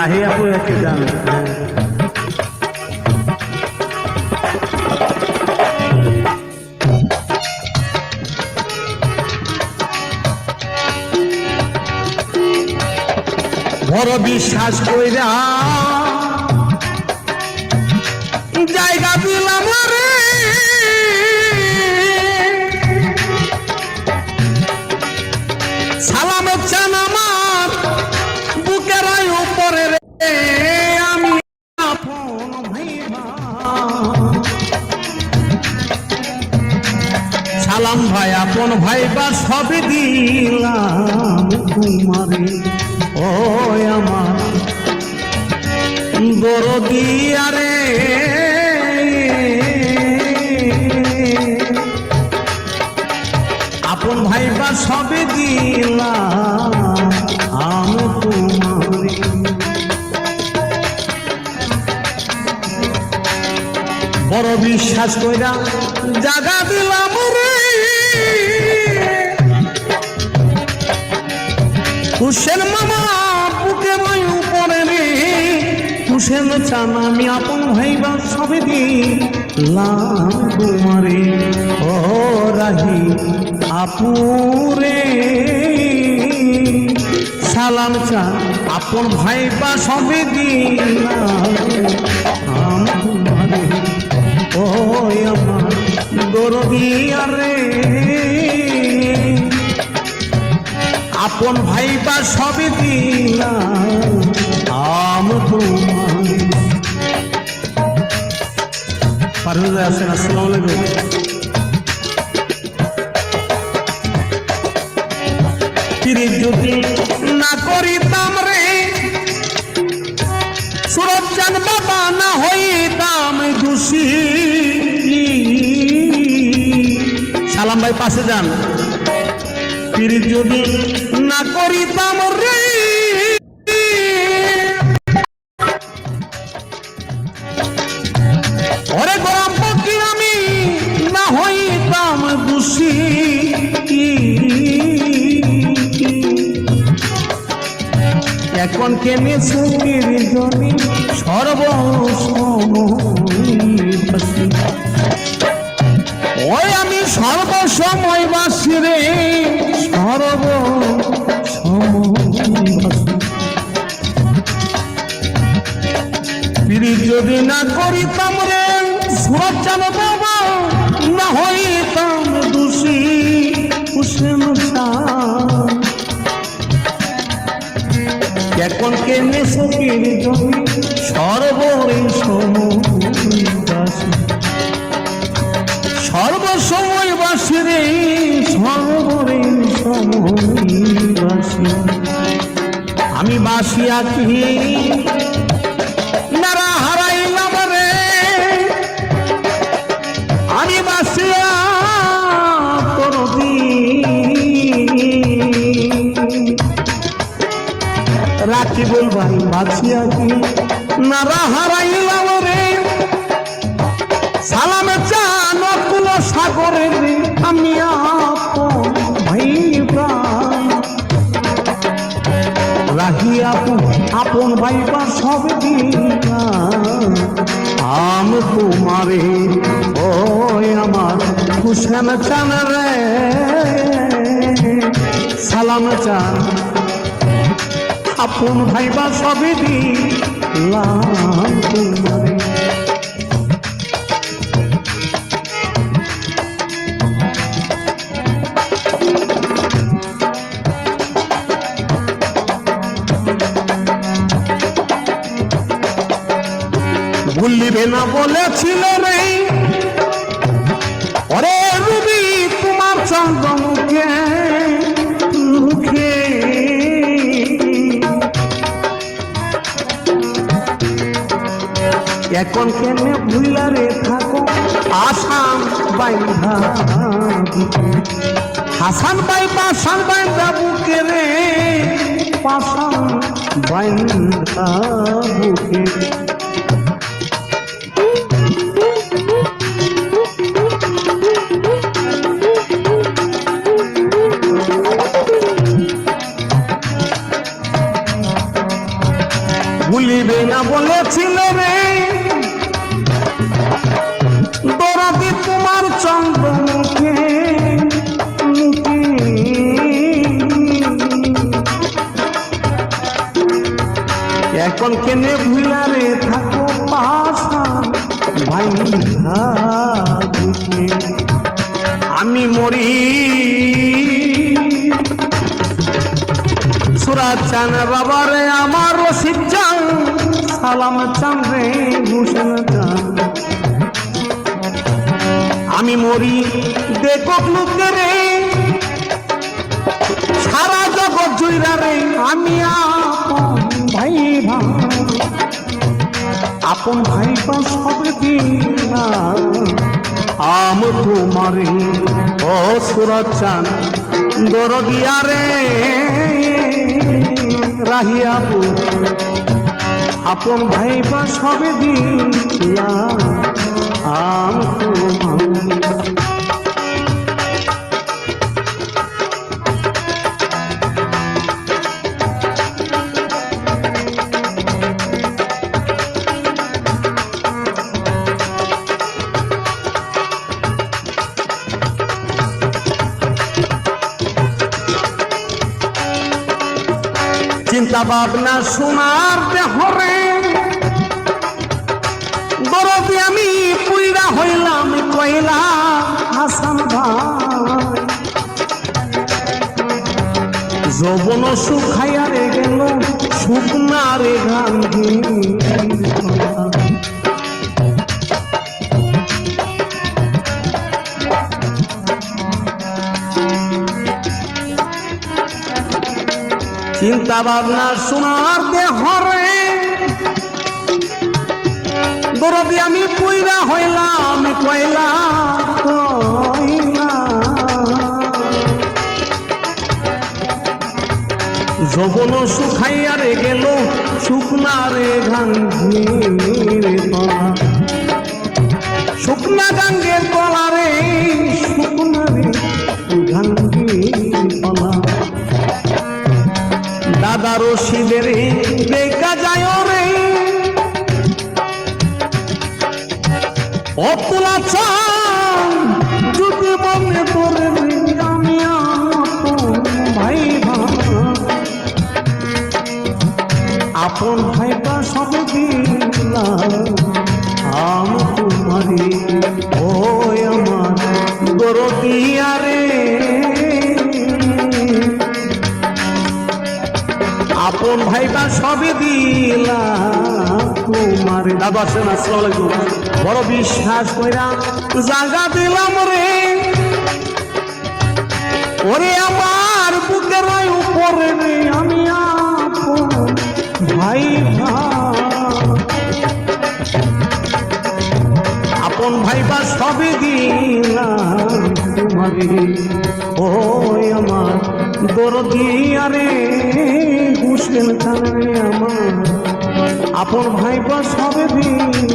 রাহি আপু একে জান বড় বিশ্বাস কইরা জায়গা দিলাম রে সালাম চান আমার বুকের উপরে রে আমি আপন ভাইবা সালাম ভাই আপন ভাইবা সবই দিলাম তোমারে ও আমার দরদি আরে আপন ভাইবা সবে দিলাম আমি তোমারে বড় বিশ্বাস কইরা জাগা দিলাম রে হুসেন মামা বুকে বই উপরে রে হুসেন চান আমি আপন ভাইবা সবে দিলাম তোমারে ও রাহি আপুরে সালাম চান আপন ভাইবা সবে দিলাম তোমারে ও আমার দরদি আরে আপন ভাইবা সবে দিলাম তোমারে পারভেজ ভাই আসেন আসসালামু আলাইকুম পিরিত যদি না করিতাম রে সুরত চান বাবা না হইতাম দোষী সালাম ভাই পাশে যান পিরিত যদি না করিতাম রে ওরে গোলাম পক্ষী আমি না হইতাম দোষী এখন কেনে সুখের জমি সর্বসময়বাসী ওই আমি সর্বসময় বাসী রে সর্বসময়বাসী পিরিত যদি না করিতাম রে সুরত চান বাবা না হইতাম দোষী হুসেন চান এখন কেনে সুখের জমি সর্বসময়বাসী রে সর্বসময়বাসী আমি বাসিয়া কি নারা হারাইলাম রে আমি বাসিয়া রাখিবুল ভাই বাঁচিয়া কি নারা হারাইলাম রে সালাম চান অকুল সাগরে রে আমি আপন ভাইবা রাহি আপন ভাইবা সব দিলাম আমি তোমারে ও আমার হুসেন চান রে সালাম চান আপন ভাইবা সবে দিলাম তোমারে ভুলিবে না বলেছিল রে ওরে রুবি তোমার চন্দ্রমুখে মুখে এখন কেনে ভুলারে থাকো আসাম বাইন্ধা হাসান ভাই পাশান বাইন্ধা বুকে রে পাশান বাইন্ধা বুকে দিবে না বলেছিলে রে দরদি তোমার চন্দ্রমুখে এখন কেনে ভুলারে থাকো পাশা ভাই আমি মরি সুরাজ চান বাবারে আমার রশিদ চান সালাম চান রে ভূষণ চান আমি মরি দেখো লোকে রে সারা জগৎ জুইরা রে আমি আপন ভাই পাস হবে কিনা আম তোমারে ও সুরজ চান দরদিয়া রে রাহিয়া আপন ভাই পাস হবে দিলা আম তোমারে চিন্তা ভাবনা শোনার দেহরে দরদি আমি পুইরা হইলাম কইলা হাসান ভাই যৌবন শুকাইয়া রে গেল শুকনা রে গান্ধী চিন্তা ভাবনা শোনার দেহরে দরদি আমি পুইরা হইলাম কইলা যৌবন শুকাইয়া রে গেল শুকনা রে গাঙ্গের তলা শুকনা গাঙ্গের তলা রে শুকনা রে গাঙ্গের তলা দাদা রশিদের দেখা যায় রে অতলা চান যদি মনে করে আমি ভাই আপন ভাইটা সব দিলাম আম তোমারে ও আমার দরদিয়া রে আপন ভাইটা সবই দিলাম তোমার দাদা আসেন আসসালামু আলাইকুম বড় বিশ্বাস কইরা জায়গা দিলাম রে ওরে আমার বুকের উপরে রে আমি আপন ভাই আপন ভাইবা সবই দিলাম তোমারে ও আমার দরদিয়া রে হুসেন খান রে আমার আপন ভাইবা সবই দিলাম